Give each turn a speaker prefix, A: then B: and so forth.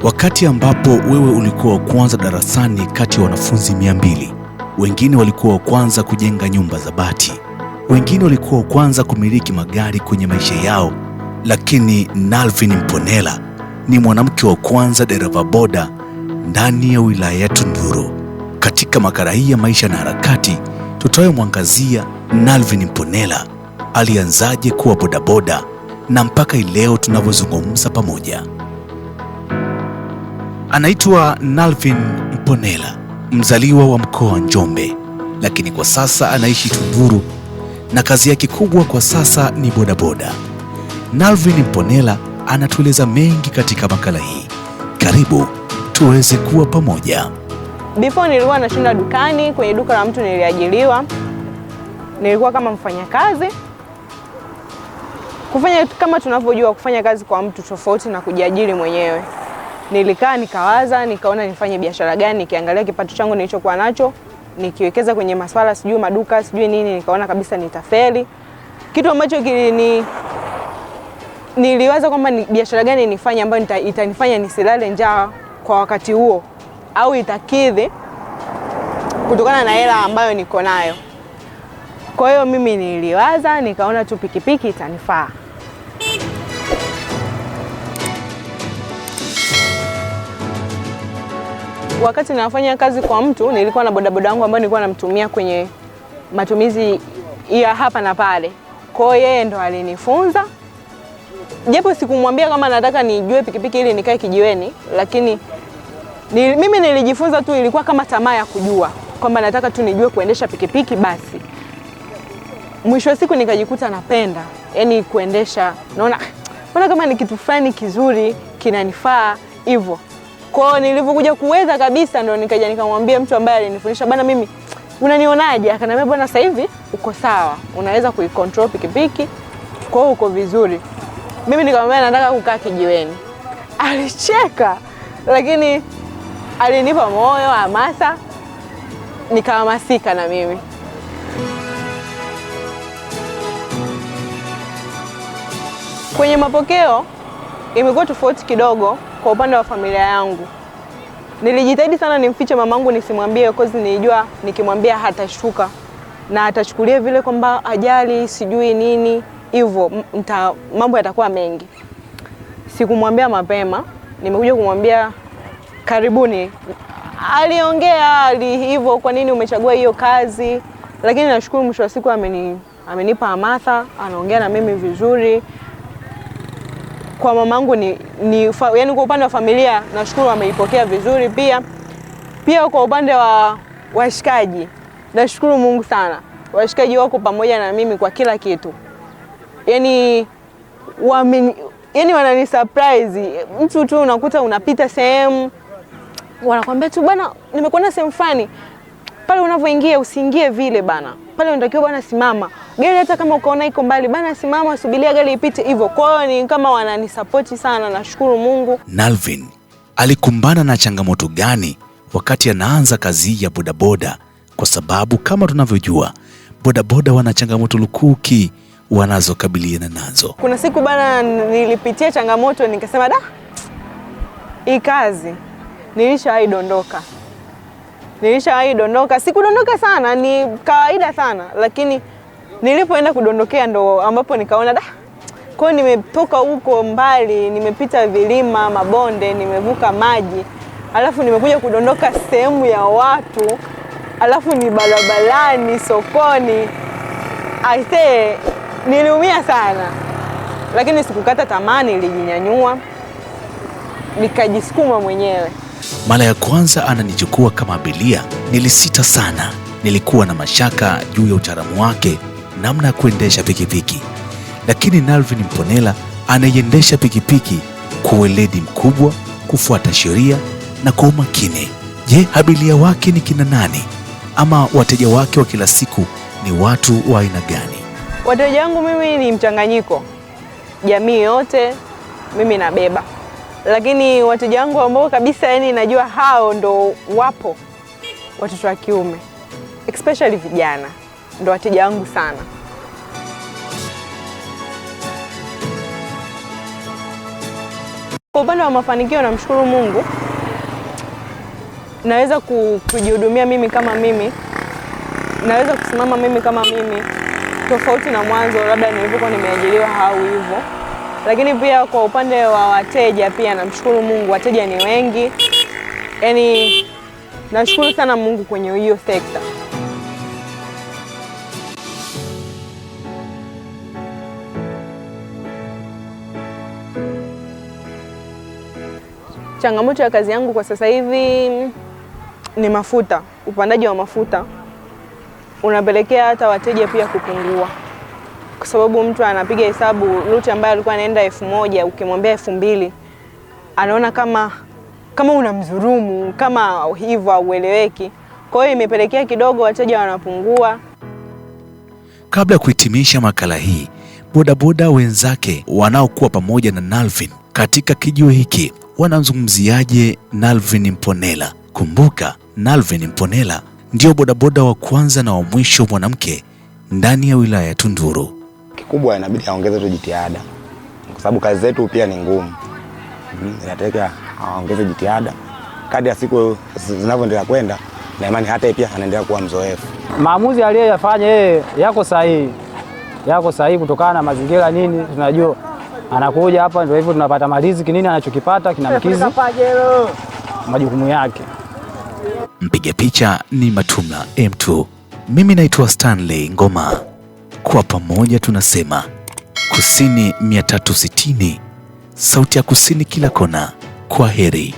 A: Wakati ambapo wewe ulikuwa wa kwanza darasani kati ya wanafunzi 200, wengine walikuwa wa kwanza kujenga nyumba za bati, wengine walikuwa wa kwanza kumiliki magari kwenye maisha yao, lakini Nalvin Mponela ni mwanamke wa kwanza dereva boda ndani ya wilaya ya Tunduru. Katika makala hii ya maisha na harakati, tutayomwangazia Nalvin Mponela alianzaje kuwa bodaboda na mpaka leo tunavyozungumza pamoja. Anaitwa Nalvin Mponela, mzaliwa wa mkoa wa Njombe, lakini kwa sasa anaishi Tunduru na kazi yake kubwa kwa sasa ni bodaboda. Nalvin Mponela anatueleza mengi katika makala hii. Karibu tuweze kuwa pamoja.
B: Before nilikuwa nashinda dukani, kwenye duka la mtu niliajiriwa. Nilikuwa kama mfanyakazi. Kufanya kama tunavyojua kufanya kazi kwa mtu tofauti na kujiajiri mwenyewe. Nilikaa nikawaza, nikaona nifanye biashara gani, nikiangalia kipato changu nilichokuwa nacho, nikiwekeza kwenye masuala sijui maduka, sijui nini, nikaona kabisa nitafeli. Kitu ambacho niliwaza kwamba ni biashara gani nifanye ambayo itanifanya nisilale njaa kwa wakati huo au itakidhi kutokana na hela ambayo niko nayo. Kwa hiyo mimi niliwaza, nikaona tu pikipiki itanifaa. Wakati nafanya kazi kwa mtu, nilikuwa na bodaboda wangu ambaye nilikuwa namtumia kwenye matumizi ya hapa na pale. Kwa hiyo yeye ndo alinifunza. Japo sikumwambia kama nataka nijue pikipiki ili nikae kijiweni, lakini mimi nilijifunza tu, ilikuwa kama tamaa ya kujua kwamba nataka tu nijue kuendesha pikipiki basi. Mwisho wa siku nikajikuta napenda, yani kuendesha, naona kama ni kitu fulani kizuri, kinanifaa hivyo. Kwa hiyo nilivyokuja kuweza kabisa ndo nikaja nikamwambia mtu ambaye alinifundisha, bana mimi unanionaje? Akaniambia bwana, sasa hivi uko sawa, unaweza kuicontrol pikipiki, kwa hiyo uko vizuri. Mimi nikamwambia nataka kukaa kijiweni. Alicheka, lakini alinipa moyo, hamasa, nikahamasika na mimi. Kwenye mapokeo imekuwa tofauti kidogo kwa upande wa familia yangu. Nilijitahidi sana nimfiche mamangu nisimwambie, kwa sababu nilijua nikimwambia hatashuka na atachukulia vile kwamba ajali sijui nini, hivyo mambo yatakuwa mengi. Sikumwambia mapema, nimekuja kumwambia karibuni. Aliongea hivyo, kwa nini umechagua hiyo kazi? Lakini nashukuru mwisho wa siku amenipa hamasa, anaongea na mimi vizuri. Kwa mamangu yani kwa upande wa familia nashukuru ameipokea vizuri pia. Pia kwa upande wa washikaji nashukuru Mungu sana. Washikaji wako pamoja na mimi kwa kila kitu. Yani wanani surprise. Mtu tu unakuta unapita sehemu, wanakuambia tu bana, nimekuona sehemu fulani. Pale unavyoingia usiingie vile bana. Pale unatakiwa bana simama. Gari hata kama ukaona iko mbali bana simama, subiria gari ipite hivyo. Kwa hiyo ni kama wananisupport sana, nashukuru Mungu.
A: Nalvin alikumbana na changamoto gani wakati anaanza kazi ya bodaboda? Kwa sababu kama tunavyojua bodaboda wana changamoto lukuki wanazokabiliana nazo. Kuna
B: siku bana nilipitia changamoto, nikasema hii kazi nilishaidondoka. Sikudondoka sana, ni kawaida sana, lakini nilipoenda kudondokea ndo ambapo nikaona kwa nimetoka huko mbali, nimepita vilima, mabonde, nimevuka maji, alafu nimekuja kudondoka sehemu ya watu, alafu ni barabarani, sokoni. Aisee, niliumia sana. Lakini sikukata tamaa, nilijinyanyua, nikajisukuma mwenyewe.
A: Mara ya kwanza ananichukua kama abiria, nilisita sana. Nilikuwa na mashaka juu ya utaalamu wake namna ya kuendesha pikipiki. Lakini Nalvin Mponela anaiendesha pikipiki kwa weledi mkubwa, kufuata sheria na kwa umakini. Je, abiria wake ni kina nani? Ama wateja wake wa kila siku ni watu wa aina gani?
B: Wateja wangu mimi ni mchanganyiko. Jamii yote mimi nabeba. Lakini wateja wangu ambao kabisa yani najua hao ndo wapo, watoto wa kiume, especially vijana, ndo wateja wangu sana. Kwa upande wa mafanikio namshukuru Mungu. Naweza kujihudumia mimi kama mimi. Naweza kusimama mimi kama mimi. Tofauti na mwanzo labda nilipokuwa nimeajiriwa au hivyo. Lakini pia kwa upande wa wateja pia namshukuru Mungu, wateja ni wengi. Yaani nashukuru sana Mungu kwenye hiyo sekta. Changamoto ya kazi yangu kwa sasa hivi ni mafuta. Upandaji wa mafuta unapelekea hata wateja pia kupungua. Kwa sababu mtu anapiga hesabu ruti ambayo alikuwa anaenda 1000 ukimwambia 2000 anaona kama unamdhulumu, kama hivyo haueleweki. Kwa hiyo imepelekea kidogo wateja wanapungua.
A: Kabla ya kuhitimisha makala hii, bodaboda wenzake wanaokuwa pamoja na Nalvin katika kijiwe hiki wanamzungumziaje Nalvin Mponela? Kumbuka, Nalvin Mponela ndio bodaboda wa kwanza na wa mwisho mwanamke ndani ya wilaya ya Tunduru.
C: Kikubwa inabidi aongeze tu jitihada, kwa sababu kazi zetu pia ni ngumu. Inataka aongeze jitihada kadri ya siku zinavyoendelea kwenda, na imani hata yeye pia anaendelea kuwa mzoefu.
D: Maamuzi aliyoyafanya yeye yako sahihi kutokana na mazingira nini. Tunajua anakuja hapa ndio hivyo, tunapata mariziki nini, anachokipata kinamkizi majukumu yake.
A: Mpiga picha ni Matumla M2. Mimi naitwa Stanley Ngoma. Kwa pamoja tunasema Kusini 360, sauti ya kusini kila kona. Kwa heri.